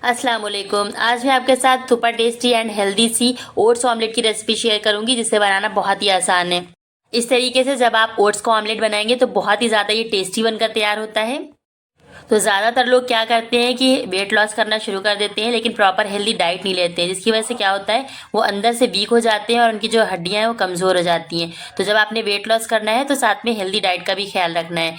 अस्सलाम वालेकुम। आज मैं आपके साथ सुपर टेस्टी एंड हेल्दी सी ओट्स ऑमलेट की रेसिपी शेयर करूंगी जिसे बनाना बहुत ही आसान है। इस तरीके से जब आप ओट्स का ऑमलेट बनाएंगे तो बहुत ही ज़्यादा ये टेस्टी बनकर तैयार होता है। तो ज़्यादातर लोग क्या करते हैं कि वेट लॉस करना शुरू कर देते हैं लेकिन प्रॉपर हेल्दी डाइट नहीं लेते हैं, जिसकी वजह से क्या होता है वो अंदर से वीक हो जाते हैं और उनकी जो हड्डियां हैं वो कमज़ोर हो जाती हैं। तो जब आपने वेट लॉस करना है तो साथ में हेल्दी डाइट का भी ख्याल रखना है।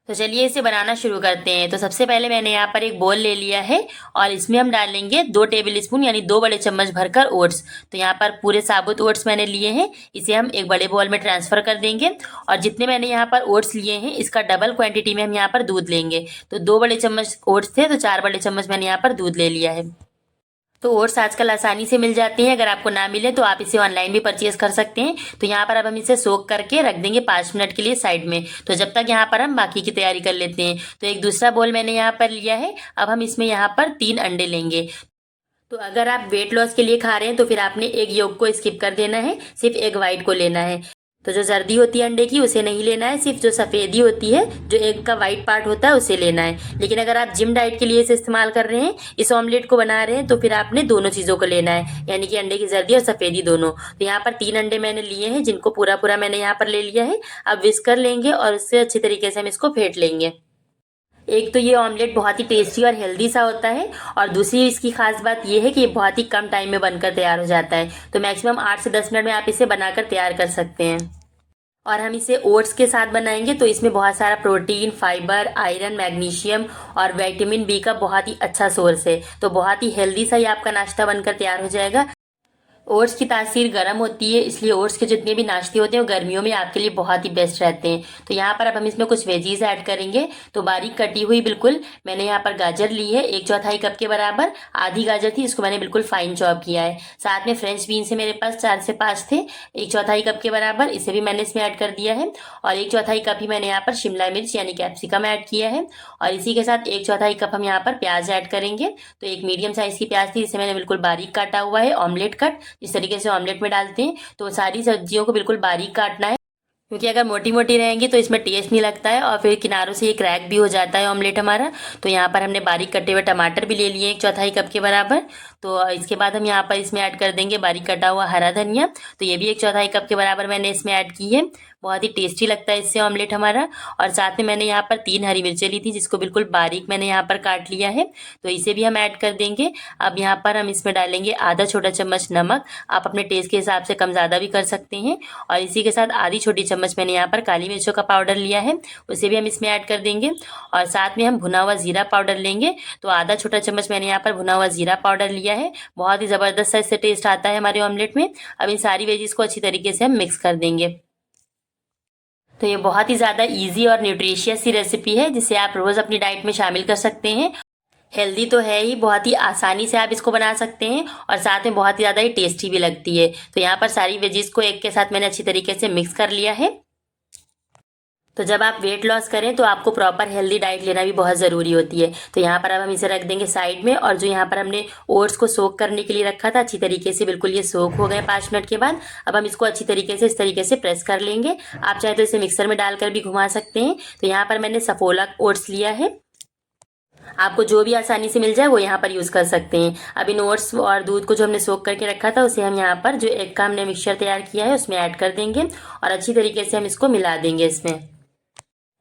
तो चलिए इसे बनाना शुरू करते हैं। तो सबसे पहले मैंने यहाँ पर एक बोल ले लिया है और इसमें हम डालेंगे 2 टेबल स्पून यानी 2 बड़े चम्मच भरकर ओट्स। तो यहाँ पर पूरे साबुत ओट्स मैंने लिए हैं, इसे हम एक बड़े बोल में ट्रांसफ़र कर देंगे। और जितने मैंने यहाँ पर ओट्स लिए हैं इसका डबल क्वांटिटी में हम यहाँ पर दूध लेंगे। तो 2 बड़े चम्मच ओट्स थे तो 4 बड़े चम्मच मैंने यहाँ पर दूध ले लिया है। तो ओट्स आजकल आसानी से मिल जाते हैं, अगर आपको ना मिले तो आप इसे ऑनलाइन भी परचेज कर सकते हैं। तो यहाँ पर अब हम इसे सोक करके रख देंगे 5 मिनट के लिए साइड में। तो जब तक यहाँ पर हम बाकी की तैयारी कर लेते हैं। तो एक दूसरा बोल मैंने यहाँ पर लिया है, अब हम इसमें यहाँ पर 3 अंडे लेंगे। तो अगर आप वेट लॉस के लिए खा रहे हैं तो फिर आपने एक येग को स्किप कर देना है, सिर्फ एक वाइट को लेना है। तो जो जर्दी होती है अंडे की उसे नहीं लेना है, सिर्फ जो सफ़ेदी होती है जो एग का वाइट पार्ट होता है उसे लेना है। लेकिन अगर आप जिम डाइट के लिए इसे इस्तेमाल कर रहे हैं, इस ऑमलेट को बना रहे हैं, तो फिर आपने दोनों चीज़ों को लेना है, यानी कि अंडे की जर्दी और सफ़ेदी दोनों। तो यहाँ पर 3 अंडे मैंने लिए हैं जिनको पूरा पूरा मैंने यहाँ पर ले लिया है। अब विस्कर लेंगे और उससे अच्छी तरीके से हम इसको फेंट लेंगे। एक तो ये ऑमलेट बहुत ही टेस्टी और हेल्दी सा होता है, और दूसरी इसकी खास बात ये है कि ये बहुत ही कम टाइम में बनकर तैयार हो जाता है। तो मैक्सिमम 8 से 10 मिनट में आप इसे बनाकर तैयार कर सकते हैं। और हम इसे ओट्स के साथ बनाएंगे तो इसमें बहुत सारा प्रोटीन, फाइबर, आयरन, मैग्नीशियम और विटामिन बी का बहुत ही अच्छा सोर्स है। तो बहुत ही हेल्दी सा ये आपका नाश्ता बनकर तैयार हो जाएगा। ओट्स की तासीर गर्म होती है, इसलिए ओट्स के जितने भी नाश्ते होते हैं वो गर्मियों में आपके लिए बहुत ही बेस्ट रहते हैं। तो यहाँ पर अब हम इसमें कुछ वेजीज ऐड करेंगे। तो बारीक कटी हुई बिल्कुल मैंने यहाँ पर गाजर ली है 1/4 कप के बराबर। आधी गाजर थी, इसको मैंने बिल्कुल फाइन चॉप किया है। साथ में फ्रेंच बीन्स है मेरे पास 4 से 5 थे, 1/4 कप के बराबर, इसे भी मैंने इसमें ऐड कर दिया है। और 1/4 कप ही मैंने यहाँ पर शिमला मिर्च यानी कैप्सिकम ऐड किया है। और इसी के साथ 1/4 कप हम यहाँ पर प्याज ऐड करेंगे। तो एक मीडियम साइज की प्याज थी, इसे मैंने बिल्कुल बारीक काटा हुआ है, ऑमलेट कट जिस तरीके से ऑमलेट में डालते हैं। तो सारी सब्जियों को बिल्कुल बारीक काटना है, क्योंकि अगर मोटी मोटी रहेंगी तो इसमें टेस्ट नहीं लगता है और फिर किनारों से ये क्रैक भी हो जाता है ऑमलेट हमारा। तो यहाँ पर हमने बारीक कटे हुए टमाटर भी ले लिए 1/4 कप के बराबर। तो इसके बाद हम यहाँ पर इसमें ऐड कर देंगे बारीक कटा हुआ हरा धनिया। तो ये भी 1/4 कप के बराबर मैंने इसमें ऐड की है। बहुत ही टेस्टी लगता है इससे ऑमलेट हमारा। और साथ में मैंने यहाँ पर 3 हरी मिर्चें ली थी जिसको बिल्कुल बारीक मैंने यहाँ पर काट लिया है। तो इसे भी हम ऐड कर देंगे। अब यहाँ पर हम इसमें डालेंगे आधा छोटा चम्मच नमक, आप अपने टेस्ट के हिसाब से कम ज़्यादा भी कर सकते हैं। और इसी के साथ आधी छोटी चम्मच मैंने यहाँ पर काली मिर्चों का पाउडर लिया है, उसे भी हम इसमें ऐड कर देंगे। और साथ में हम भुना हुआ ज़ीरा पाउडर लेंगे। तो आधा छोटा चम्मच मैंने यहाँ पर भुना हुआ ज़ीरा पाउडर लिया है। बहुत ही ज़बरदस्त सा इससे टेस्ट आता है हमारे ऑमलेट में। अब इन सारी वेजीज को अच्छी तरीके से हम मिक्स कर देंगे। तो ये बहुत ही ज़्यादा इजी और न्यूट्रिशियस सी रेसिपी है जिसे आप रोज़ अपनी डाइट में शामिल कर सकते हैं। हेल्दी तो है ही, बहुत ही आसानी से आप इसको बना सकते हैं और साथ में बहुत ही ज़्यादा ही टेस्टी भी लगती है। तो यहाँ पर सारी वेजीज को एक के साथ मैंने अच्छी तरीके से मिक्स कर लिया है। तो जब आप वेट लॉस करें तो आपको प्रॉपर हेल्दी डाइट लेना भी बहुत ज़रूरी होती है। तो यहाँ पर अब हम इसे रख देंगे साइड में। और जो यहाँ पर हमने ओट्स को सोक करने के लिए रखा था, अच्छी तरीके से बिल्कुल ये सोक हो गए 5 मिनट के बाद। अब हम इसको अच्छी तरीके से इस तरीके से प्रेस कर लेंगे। आप चाहे तो इसे मिक्सर में डालकर भी घुमा सकते हैं। तो यहाँ पर मैंने सफोला ओट्स लिया है, आपको जो भी आसानी से मिल जाए वो यहाँ पर यूज़ कर सकते हैं। अब इन ओट्स और दूध को जो हमने सोक करके रखा था उसे हम यहाँ पर जो एग का हमने मिक्सचर तैयार किया है उसमें ऐड कर देंगे और अच्छी तरीके से हम इसको मिला देंगे। इसमें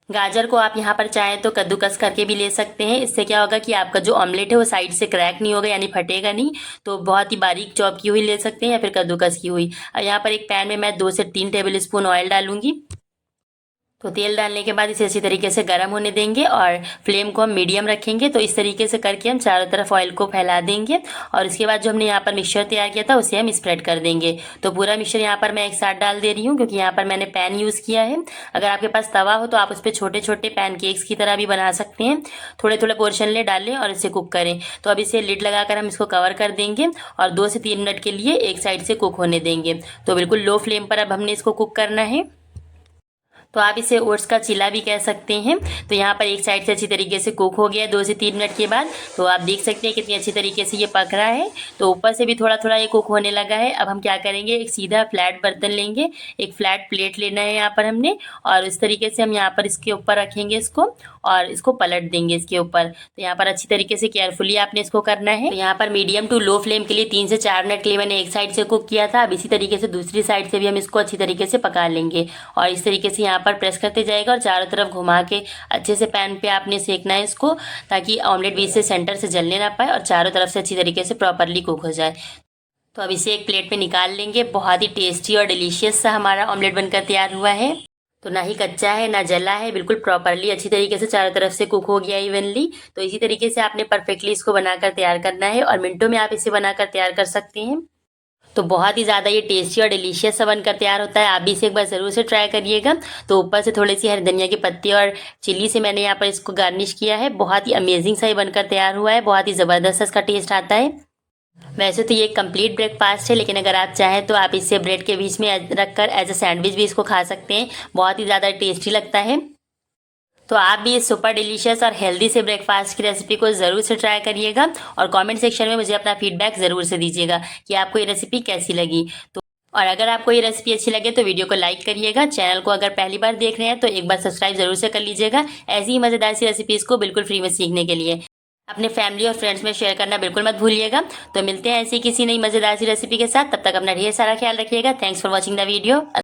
गाजर को आप यहाँ पर चाहें तो कद्दूकस करके भी ले सकते हैं। इससे क्या होगा कि आपका जो ऑमलेट है वो साइड से क्रैक नहीं होगा, यानी फटेगा नहीं। तो बहुत ही बारीक चॉप की हुई ले सकते हैं या फिर कद्दूकस की हुई। और यहाँ पर एक पैन में मैं 2 से 3 टेबल स्पून ऑयल डालूंगी। तो तेल डालने के बाद इसे अच्छी तरीके से गर्म होने देंगे और फ्लेम को हम मीडियम रखेंगे। तो इस तरीके से करके हम चारों तरफ ऑयल को फैला देंगे। और इसके बाद जो हमने यहाँ पर मिक्सचर तैयार किया था उसे हम स्प्रेड कर देंगे। तो पूरा मिक्सचर यहाँ पर मैं एक साथ डाल दे रही हूँ, क्योंकि यहाँ पर मैंने पैन यूज़ किया है। अगर आपके पास तवा हो तो आप उस पर छोटे छोटे पैनकेक्स की तरह भी बना सकते हैं। थोड़े थोड़े पोर्शन ले डालें और इसे कुक करें। तो अब इसे लिड लगाकर हम इसको कवर कर देंगे और 2 से 3 मिनट के लिए एक साइड से कुक होने देंगे। तो बिल्कुल लो फ्लेम पर अब हमने इसको कुक करना है। तो आप इसे ओट्स का चिला भी कह सकते हैं। तो यहाँ पर एक साइड से अच्छी तरीके से कुक हो गया 2 से 3 मिनट के बाद। तो आप देख सकते हैं कितनी अच्छी तरीके से ये पक रहा है। तो ऊपर से भी थोड़ा थोड़ा ये कुक होने लगा है। अब हम क्या करेंगे, एक सीधा फ्लैट बर्तन लेंगे, एक फ्लैट प्लेट लेना है यहाँ पर हमने, और इस तरीके से हम यहाँ पर इसके ऊपर रखेंगे इसको और इसको पलट देंगे इसके ऊपर। तो यहाँ पर अच्छी तरीके से केयरफुली आपने इसको करना है। तो यहाँ पर मीडियम टू लो फ्लेम के लिए 3 से 4 मिनट के लिए मैंने एक साइड से कुक किया था। अब इसी तरीके से दूसरी साइड से भी हम इसको अच्छी तरीके से पका लेंगे और इस तरीके से यहाँ पर प्रेस करते जाएगा और चारों तरफ घुमा के अच्छे से पैन पे आपने सेकना है इसको, ताकि ऑमलेट बीच से सेंटर से जलने ना पाए और चारों तरफ से अच्छी तरीके से प्रॉपरली कुक हो जाए। तो अब इसे एक प्लेट पे निकाल लेंगे। बहुत ही टेस्टी और डिलीशियस सा हमारा ऑमलेट बनकर तैयार हुआ है। तो ना ही कच्चा है ना जला है, बिल्कुल प्रॉपरली अच्छी तरीके से चारों तरफ से कुक हो गया इवनली। तो इसी तरीके से आपने परफेक्टली इसको बनाकर तैयार करना है और मिनटों में आप इसे बनाकर तैयार कर सकते हैं। तो बहुत ही ज़्यादा ये टेस्टी और डिलीशियस सा बनकर तैयार होता है। आप भी इसे एक बार ज़रूर से ट्राई करिएगा। तो ऊपर से थोड़ी सी हरी धनिया की पत्ती और चिली से मैंने यहाँ पर इसको गार्निश किया है। बहुत ही अमेजिंग सा ये बनकर तैयार हुआ है। बहुत ही ज़बरदस्त इसका टेस्ट आता है। वैसे तो ये कंप्लीट ब्रेकफास्ट है, लेकिन अगर आप चाहें तो आप इसे ब्रेड के बीच में रखकर एज अ सैंडविच भी इसको खा सकते हैं। बहुत ही ज़्यादा टेस्टी लगता है। तो आप भी इस सुपर डिलीशियस और हेल्दी से ब्रेकफास्ट की रेसिपी को ज़रूर से ट्राई करिएगा और कमेंट सेक्शन में मुझे अपना फीडबैक ज़रूर से दीजिएगा कि आपको ये रेसिपी कैसी लगी। तो और अगर आपको ये रेसिपी अच्छी लगे तो वीडियो को लाइक करिएगा। चैनल को अगर पहली बार देख रहे हैं तो एक बार सब्सक्राइब ज़रूर से कर लीजिएगा, ऐसी ही मज़ेदार सी रेसिपीज़ को बिल्कुल फ्री में सीखने के लिए। अपने फैमिली और फ्रेंड्स में शेयर करना बिल्कुल मत भूलिएगा। तो मिलते हैं ऐसी किसी नई मज़ेदार सी रेसिपी के साथ। तब तक अपना ढेर सारा ख्याल रखिएगा। Thanks for watching the video.